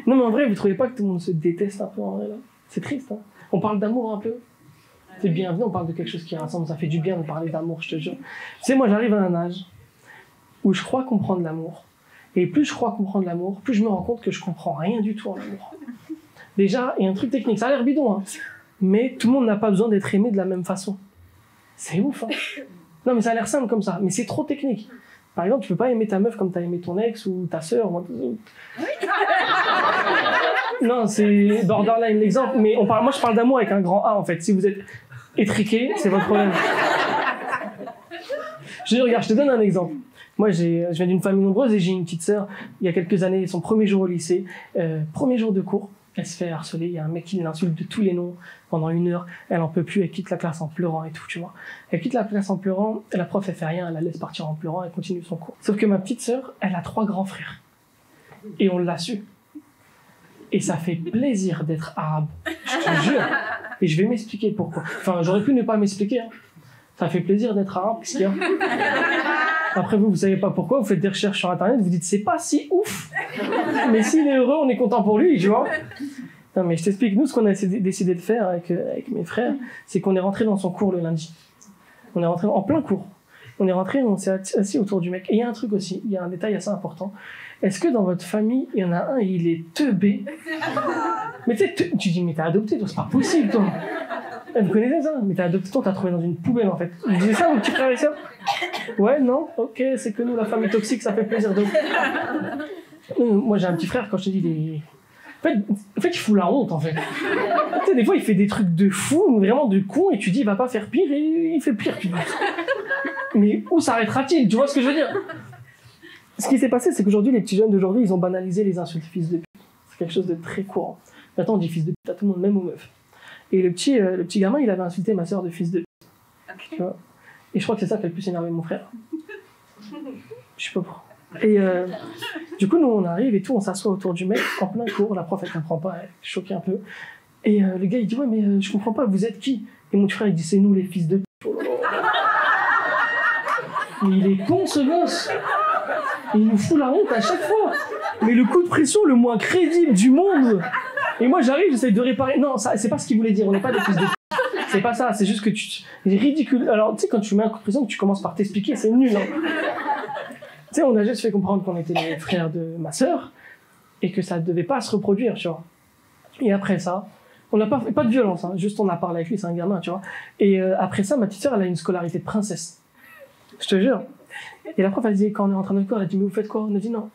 Non, mais en vrai, vous trouvez pas que tout le monde se déteste un peu en vrai, là? C'est triste, hein. On parle d'amour un peu. C'est bienvenu, on parle de quelque chose qui rassemble. Ça fait du bien de parler d'amour, je te jure. Tu sais, moi, j'arrive à un âge où je crois comprendre l'amour. Et plus je crois comprendre l'amour, plus je me rends compte que je comprends rien du tout en amour. Déjà, il y a un truc technique, ça a l'air bidon, hein. Mais tout le monde n'a pas besoin d'être aimé de la même façon. C'est ouf, hein. Non, mais ça a l'air simple comme ça, mais c'est trop technique. Par exemple, tu peux pas aimer ta meuf comme t'as aimé ton ex ou ta sœur. Non, c'est borderline l'exemple, mais moi je parle d'amour avec un grand A en fait. Si vous êtes étriqué, c'est votre problème. Regarde, je te donne un exemple. Moi, je viens d'une famille nombreuse et j'ai une petite sœur. Il y a quelques années, son premier jour au lycée, premier jour de cours, elle se fait harceler. Il y a un mec qui l'insulte de tous les noms pendant 1 heure. Elle en peut plus, elle quitte la classe en pleurant et tout, tu vois. Elle quitte la classe en pleurant, la prof elle fait rien, elle la laisse partir en pleurant, elle continue son cours. Sauf que ma petite sœur, elle a 3 grands frères. Et on l'a su. Et ça fait plaisir d'être arabe, je te jure. Et je vais m'expliquer pourquoi. Enfin, j'aurais pu ne pas m'expliquer, hein. Ça fait plaisir d'être arabe, parce qu'il y a... Après, vous savez pas pourquoi, vous faites des recherches sur Internet, vous dites, c'est pas si ouf. Mais s'il est heureux, on est content pour lui, tu vois. Non, mais je t'explique, nous, ce qu'on a décidé de faire avec mes frères, c'est qu'on est rentré dans son cours le lundi. On est rentré en plein cours. On est rentré, on s'est assis autour du mec. Et il y a un truc aussi, il y a un détail assez important. Est-ce que dans votre famille, il y en a un, il est teubé? Mais tu sais, tu dis, mais t'as adopté, toi, c'est pas possible, toi. Vous connaissez ça? Mais t'as adopté, toi, t'as trouvé dans une poubelle, en fait. Vous disiez ça, vos petits frères et sœurs? Ouais, non? Ok, c'est que nous, la famille toxique, ça fait plaisir de... Moi, j'ai un petit frère, quand je te dis, il est... En fait, il fout la honte, en fait. Tu sais, des fois, il fait des trucs de fou, vraiment de con, et tu dis, il va pas faire pire, et il fait pire. Mais où s'arrêtera-t-il? Tu vois ce que je veux dire? Ce qui s'est passé, c'est qu'aujourd'hui, les petits jeunes d'aujourd'hui, ils ont banalisé les insultes fils de pute. C'est quelque chose de très courant. Maintenant, on dit fils de pute à tout le monde, même aux meufs. Et le petit gamin, il avait insulté ma sœur de fils de pute. Okay. Tu vois? Et je crois que c'est ça qui a le plus énervé mon frère. Je sais pas pourquoi. Et du coup, nous, on arrive et tout, on s'assoit autour du mec, en plein cours. La prof, elle comprend pas, elle est choquée un peu. Et le gars, il dit, ouais, mais je comprends pas, vous êtes qui? Et mon petit frère, il dit, c'est nous, les fils de pute. Oh là là. Mais il est con, ce gosse. Il nous fout la honte à chaque fois. Mais le coup de pression le moins crédible du monde. Et moi, j'arrive, j'essaie de réparer. Non, ça, c'est pas ce qu'il voulait dire. On n'est pas des fils de pute. C'est pas ça. C'est juste que c'est ridicule. Alors, tu sais, quand tu mets un coup de pression, que tu commences par t'expliquer, c'est nul. Hein. Tu sais, on a juste fait comprendre qu'on était les frères de ma sœur et que ça devait pas se reproduire, tu vois. Et après ça, on n'a pas de violence. Hein, juste, on a parlé avec lui, c'est un gamin, tu vois. Et après ça, ma petite sœur, elle a une scolarité de princesse. Je te jure. Et la prof, elle dit, quand on est en train de cours, elle a dit, mais vous faites quoi? On a dit, non,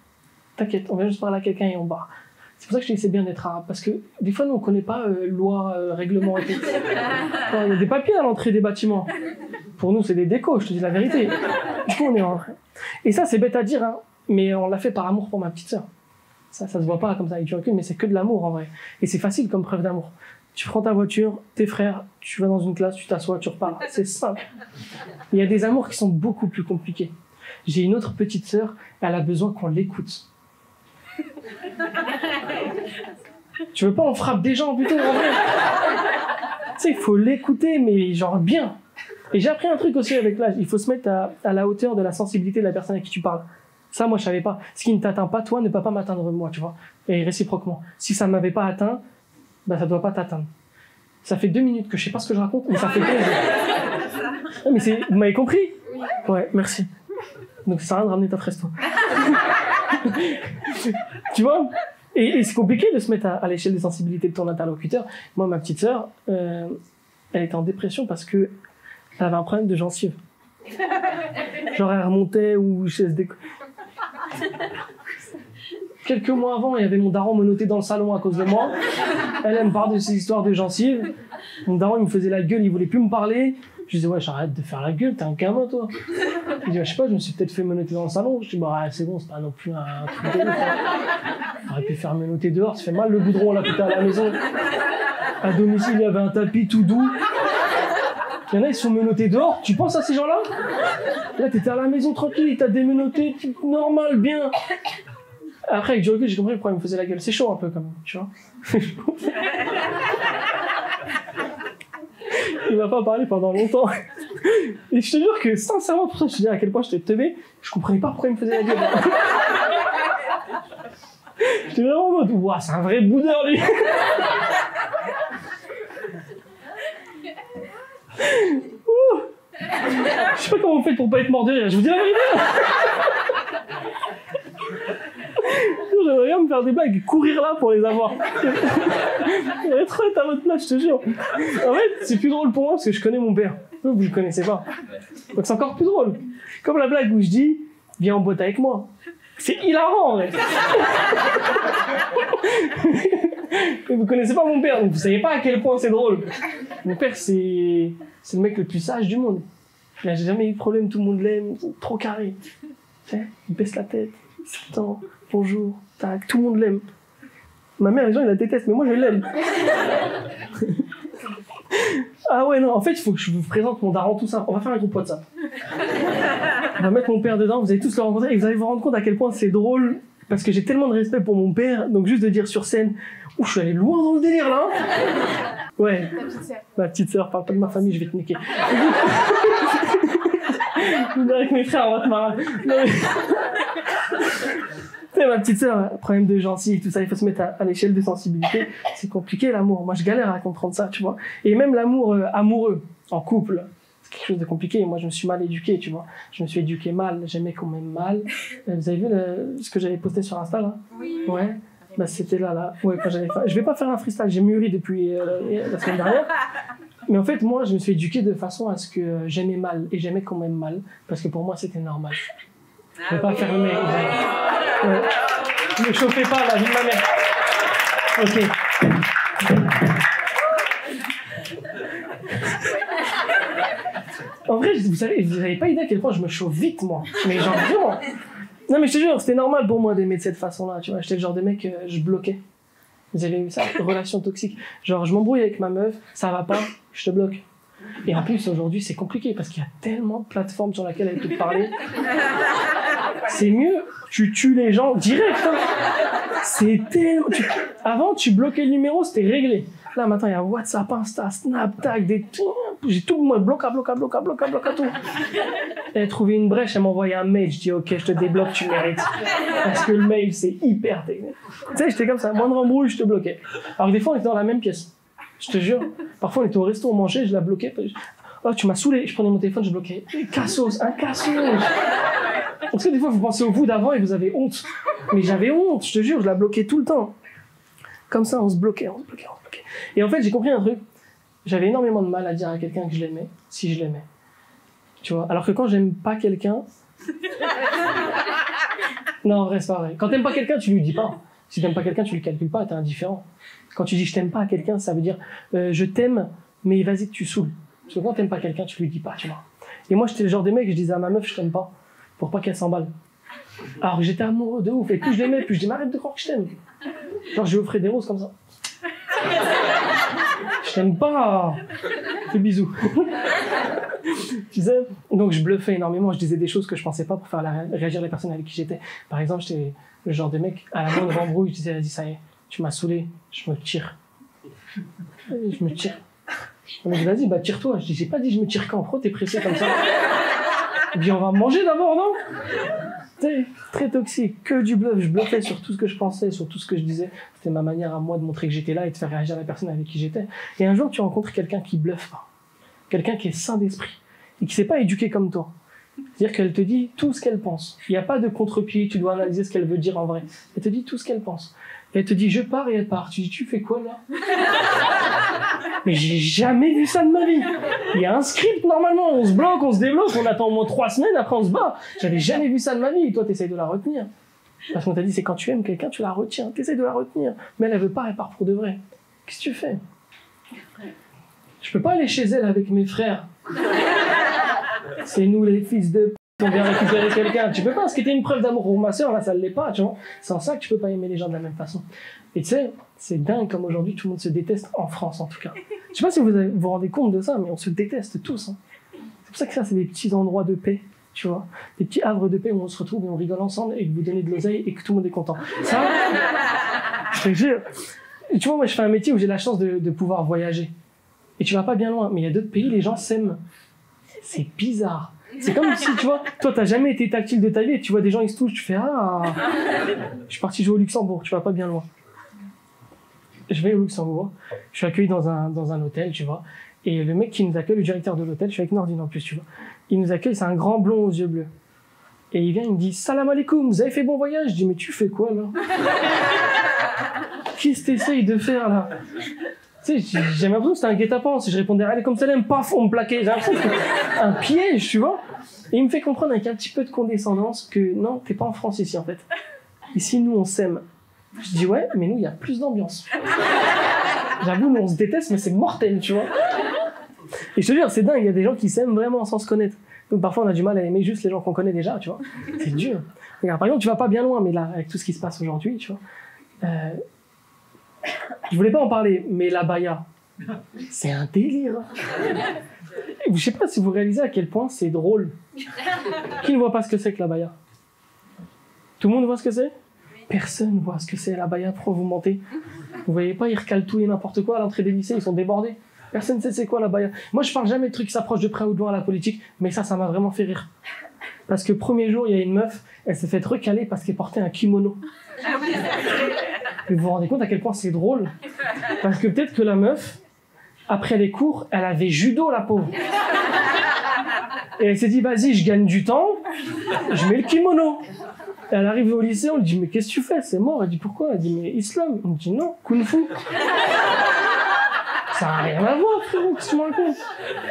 t'inquiète, on vient juste parler à quelqu'un et on barre. C'est pour ça que je dis, c'est bien d'être arabe, parce que des fois, nous, on connaît pas loi, règlement et tout. Il y a des papiers à l'entrée des bâtiments. Pour nous, c'est des décos, je te dis la vérité. Du coup, on est rentré. Et ça, c'est bête à dire, hein, mais on l'a fait par amour pour ma petite sœur. Ça se voit pas comme ça avec du recul, mais c'est que de l'amour, en vrai. Et c'est facile comme preuve d'amour. Tu prends ta voiture, tes frères, tu vas dans une classe, tu t'assois, tu repars. C'est simple. Il y a des amours qui sont beaucoup plus compliqués. J'ai une autre petite sœur, elle a besoin qu'on l'écoute. Tu veux pas, on frappe des gens plutôt, en vrai. Tu sais, il faut l'écouter, mais genre bien. Et j'ai appris un truc aussi avec l'âge. Il faut se mettre à la hauteur de la sensibilité de la personne à qui tu parles. Ça, moi, je savais pas. Ce qui ne t'atteint pas, toi, ne peut pas m'atteindre moi, tu vois. Et réciproquement. Si ça ne m'avait pas atteint, bah, ça doit pas t'atteindre. Ça fait 2 minutes que je sais pas ce que je raconte, mais ça fait plaisir. Non, mais vous m'avez compris? Ouais, merci. Donc ça sert à rien de ramener ta fraise, toi. Tu vois? Et c'est compliqué de se mettre à l'échelle des sensibilités de ton interlocuteur. Moi, ma petite sœur, elle était en dépression parce que elle avait un problème de gencive. Genre, elle remontait ou je sais, quelques mois avant, il y avait mon daron menotté dans le salon à cause de moi. Elle me parle de ses histoires de gencives. Mon daron, il me faisait la gueule, il voulait plus me parler. Je disais, ouais, j'arrête de faire la gueule, t'es un gamin, toi. Il dit, je sais pas, je me suis peut-être fait menotter dans le salon. Je dis, bah, c'est bon, c'est pas non plus un truc de ouf. J'aurais pu faire menotter dehors, ça fait mal le goudron, là, putain, à la maison. À domicile, il y avait un tapis tout doux. Il y en a, ils sont menottés dehors. Tu penses à ces gens-là? Là, t'étais à la maison tranquille, il t'a démenotté, normal, bien. Après, avec du recul, j'ai compris pourquoi il me faisait la gueule. C'est chaud un peu, quand même, tu vois. Il m'a pas parlé pendant longtemps. Et je te jure que, sincèrement, pour ça, je te dis à quel point j'étais teubé, je comprenais pas pourquoi il me faisait la gueule. J'étais vraiment en mode, ouah, c'est un vrai boudeur, lui. Ouh. Je sais pas comment vous faites pour pas être mort de rire, je vous dis la vérité. J'aimerais bien me faire des blagues et courir là pour les avoir. J'aimerais trop être à votre place, je te jure. En fait, c'est plus drôle pour moi parce que je connais mon père. Vous le connaissez pas. Donc c'est encore plus drôle. Comme la blague où je dis, viens en boîte avec moi. C'est hilarant, en vrai. Vous connaissez pas mon père, donc vous savez pas à quel point c'est drôle. Mon père, c'est le mec le plus sage du monde. Il n'a jamais eu de problème, tout le monde l'aime, trop carré. Il baisse la tête, il s'attend, bonjour, tac, tout le monde l'aime. Ma mère, les gens, ils la détestent, mais moi, je l'aime. Ah ouais, non, en fait, il faut que je vous présente mon daron, tout ça. On va faire un groupe WhatsApp. On va mettre mon père dedans, vous allez tous le rencontrer et vous allez vous rendre compte à quel point c'est drôle. Parce que j'ai tellement de respect pour mon père, donc juste de dire sur scène, ouh, je suis allé loin dans le délire là. Ouais. Ta petite sœur. Ma petite sœur, parle pas de ma famille, je vais te niquer. Avec mes frères, on va te marrer. Tu sais, ma petite sœur, problème de gencives, tout ça, il faut se mettre à l'échelle de sensibilité. C'est compliqué l'amour. Moi, je galère à comprendre ça, tu vois. Et même l'amour amoureux, en couple, c'est quelque chose de compliqué. Moi, je me suis mal éduqué, tu vois. Je me suis éduqué mal, j'aimais qu'on m'aime mal. Vous avez vu ce que j'avais posté sur Insta, là? Oui. Ouais. Bah, c'était là. Ouais, quand j'avais fait... Je vais pas faire un freestyle, j'ai mûri depuis la semaine dernière. Mais en fait, moi, je me suis éduqué de façon à ce que j'aimais mal et j'aimais qu'on m'aime mal. Parce que pour moi, c'était normal. Je ne vais pas faire le mec. Ouais. Ne chauffez pas la vie de ma mère. Ok. En vrai, vous n'avez pas idée à quel point je me chauffe vite, moi. Mais genre, vraiment. Non, mais je te jure, c'était normal pour moi d'aimer de cette façon-là. Tu vois, j'étais le genre de mec, je bloquais. Vous avez eu ça, relation toxique. Genre, je m'embrouille avec ma meuf, ça va pas, je te bloque. Et en plus, aujourd'hui, c'est compliqué parce qu'il y a tellement de plateformes sur lesquelles elle peut te parler. C'est mieux, tu tues les gens direct. Hein. C'est tellement... Avant, tu bloquais le numéro, c'était réglé. Là, maintenant, il y a WhatsApp, Insta, Snap, tag, des... J'ai tout, moi, bloque tout. Elle a trouvé une brèche, elle m'a envoyé un mail. Je dis, ok, je te débloque, tu mérites. Parce que le mail, c'est hyper technique. Tu sais, j'étais comme ça, moindre embrouille, je te bloquais. Alors que des fois, on était dans la même pièce. Je te jure. Parfois, on était au resto, on mangeait, je la bloquais. Oh, tu m'as saoulé. Je prenais mon téléphone, je bloquais. Cassos, un cassos. Parce que des fois, vous pensez au vous d'avant et vous avez honte. Mais j'avais honte, je te jure, je la bloquais tout le temps. Comme ça, on se bloquait. Et en fait, j'ai compris un truc. J'avais énormément de mal à dire à quelqu'un que je l'aimais, si je l'aimais. Tu vois. Alors que quand j'aime pas quelqu'un... Non, en vrai, c'est pas vrai. Quand t'aimes pas quelqu'un, tu lui dis pas. Si t'aimes pas quelqu'un, tu lui calcules pas, t'es indifférent. Quand tu dis je t'aime pas à quelqu'un, ça veut dire je t'aime, mais vas-y que tu saoules. Parce que quand t'aimes pas quelqu'un, tu lui dis pas, tu vois. Et moi, j'étais le genre de mec, je disais à ma meuf, je t'aime pas, pour pas qu'elle s'emballe. Alors que j'étais amoureux de ouf, et plus je l'aimais, plus je dis, mais arrête de croire que je t'aime. Genre, je lui offrais des roses comme ça. Je t'aime pas. Fais bisous. Tu sais, donc je bluffais énormément, je disais des choses que je pensais pas pour faire réagir les personnes avec qui j'étais. Par exemple, j'étais le genre de mec, à la moindre embrouille, je disais, vas-y, ça y est, tu m'as saoulé, je me tire. Je me tire. Je me dis, vas-y, bah tire-toi. Je dis, j'ai pas dit je me tire quand, pourquoi t'es pressé comme ça? Je dis, on va manger d'abord, non? Tu sais, très toxique, que du bluff. Je bluffais sur tout ce que je pensais, sur tout ce que je disais. C'était ma manière à moi de montrer que j'étais là et de faire réagir la personne avec qui j'étais. Et un jour, tu rencontres quelqu'un qui bluffe pas. Quelqu'un qui est sain d'esprit et qui s'est pas éduqué comme toi. C'est-à-dire qu'elle te dit tout ce qu'elle pense. Il n'y a pas de contre-pied, tu dois analyser ce qu'elle veut dire en vrai. Elle te dit tout ce qu'elle pense. Et elle te dit je pars et elle part. Tu dis tu fais quoi là? Mais j'ai jamais vu ça de ma vie. Il y a un script normalement, on se bloque, on se débloque, on attend au moins 3 semaines, après on se bat. J'avais jamais vu ça de ma vie. Et toi t'essayes de la retenir. Parce qu'on t'a dit c'est quand tu aimes quelqu'un, tu la retiens. T'essayes de la retenir. Mais elle veut pas, elle part pour de vrai. Qu'est-ce que tu fais? Je peux pas aller chez elle avec mes frères. C'est nous les fils de p***, on vient récupérer quelqu'un. Tu peux pas, ce qui était une preuve d'amour pour ma soeur, là ça l'est pas, tu vois. C'est en ça que tu peux pas aimer les gens de la même façon. Et tu sais, c'est dingue comme aujourd'hui tout le monde se déteste, en France en tout cas. Je sais pas si vous vous rendez compte de ça, mais on se déteste tous. Hein. C'est pour ça que ça, c'est des petits endroits de paix, tu vois. Des petits havres de paix où on se retrouve et on rigole ensemble et que vous donnez de l'oseille et que tout le monde est content. Ça, je te jure. Tu vois, moi je fais un métier où j'ai la chance de pouvoir voyager. Et tu vas pas bien loin, mais il y a d'autres pays, les gens s'aiment. C'est bizarre. C'est comme si, tu vois, toi, t'as jamais été tactile de ta vie et tu vois des gens, ils se touchent, tu fais ah. Je suis parti jouer au Luxembourg, tu vas pas bien loin. Je vais au Luxembourg, je suis accueilli dans un hôtel, tu vois, et le mec qui nous accueille, le directeur de l'hôtel, je suis avec Nordine en plus, tu vois, il nous accueille, c'est un grand blond aux yeux bleus. Et il vient, il me dit salam alaikum, vous avez fait bon voyage? Je dis mais tu fais quoi là? Qu'est-ce que t'essayes de faire là? Tu sais, j'ai l'impression que c'était un guet-apens. Si je répondais allez comme salam, paf, on me plaquait. J'ai l'impression que c'était un piège, tu vois. Et il me fait comprendre avec un petit peu de condescendance que non, t'es pas en France ici en fait. Ici, nous, on s'aime. Je dis ouais, mais nous, il y a plus d'ambiance. J'avoue, nous, on se déteste, mais c'est mortel, tu vois. Et je te jure, c'est dingue, il y a des gens qui s'aiment vraiment sans se connaître. Donc parfois, on a du mal à aimer juste les gens qu'on connaît déjà, tu vois. C'est dur. Regarde, par exemple, tu vas pas bien loin, mais là, avec tout ce qui se passe aujourd'hui, tu vois. Je voulais pas en parler, mais l'abaya, c'est un délire. Je sais pas si vous réalisez à quel point c'est drôle. Qui ne voit pas ce que c'est que l'abaya? Tout le monde voit ce que c'est? Personne ne voit ce que c'est l'abaya, pourquoi vous mentez? Vous voyez pas, ils recalent tout et n'importe quoi à l'entrée des lycées, ils sont débordés. Personne ne sait c'est quoi l'abaya. Moi, je parle jamais de trucs qui s'approchent de près ou de loin à la politique, mais ça m'a vraiment fait rire. Parce que premier jour, il y a une meuf, elle s'est fait recaler parce qu'elle portait un kimono. Et vous vous rendez compte à quel point c'est drôle? Parce que peut-être que la meuf, après les cours, elle avait judo, la pauvre. Et elle s'est dit, vas-y, je gagne du temps, je mets le kimono. Et elle arrive au lycée, on lui dit, mais qu'est-ce que tu fais? C'est mort. Elle dit, pourquoi? Elle dit, mais islam. On lui dit, non, kung fu. Ça n'a rien à voir, frérot, qu'est-ce que tu me racontes?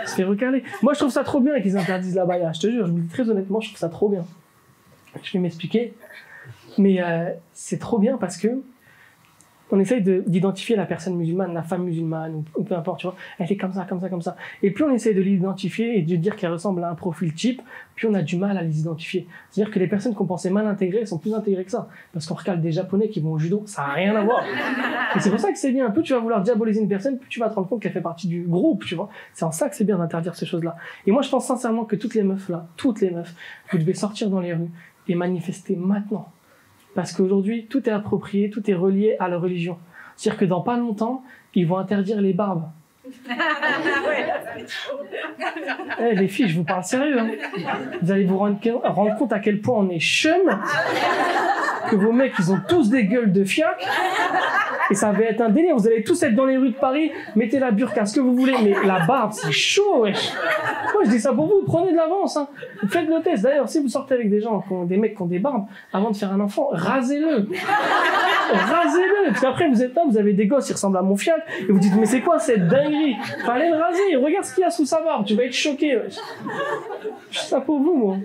Elle se fait recaler. Moi, je trouve ça trop bien qu'ils interdisent la baya. Je te jure, je vous le dis très honnêtement, je trouve ça trop bien. Je vais m'expliquer. Mais c'est trop bien parce que on essaye d'identifier la personne musulmane, la femme musulmane, ou peu importe, tu vois. Elle est comme ça, comme ça, comme ça. Et plus on essaye de l'identifier et de dire qu'elle ressemble à un profil type, plus on a du mal à les identifier. C'est-à-dire que les personnes qu'on pensait mal intégrées sont plus intégrées que ça. Parce qu'on recale des Japonais qui vont au judo, ça n'a rien à voir. Et c'est pour ça que c'est bien. Plus tu vas vouloir diaboliser une personne, plus tu vas te rendre compte qu'elle fait partie du groupe, tu vois. C'est en ça que c'est bien d'interdire ces choses-là. Et moi, je pense sincèrement que toutes les meufs là, toutes les meufs, vous devez sortir dans les rues et manifester maintenant. Parce qu'aujourd'hui, tout est approprié, tout est relié à la religion. C'est-à-dire que dans pas longtemps, ils vont interdire les barbes. Les filles, je vous parle sérieux. Hein. Vous allez vous rendre compte à quel point on est chum, que vos mecs, ils ont tous des gueules de fiac, et ça va être un délire. Vous allez tous être dans les rues de Paris, mettez la burqa, ce que vous voulez, mais la barbe, c'est chaud, wesh. Moi, je dis ça pour vous, prenez de l'avance. Hein. Faites le test. D'ailleurs, si vous sortez avec des gens, des mecs qui ont des barbes, avant de faire un enfant, rasez-le. Rasez-le. Parce qu'après, vous êtes là, vous avez des gosses, ils ressemblent à mon fiac, et vous dites, mais c'est quoi cette dinguerie? Fallait le raser. Regarde ce qu'il y a sous sa barbe, tu vas être choqué, wesh. Je dis ça pour vous, moi.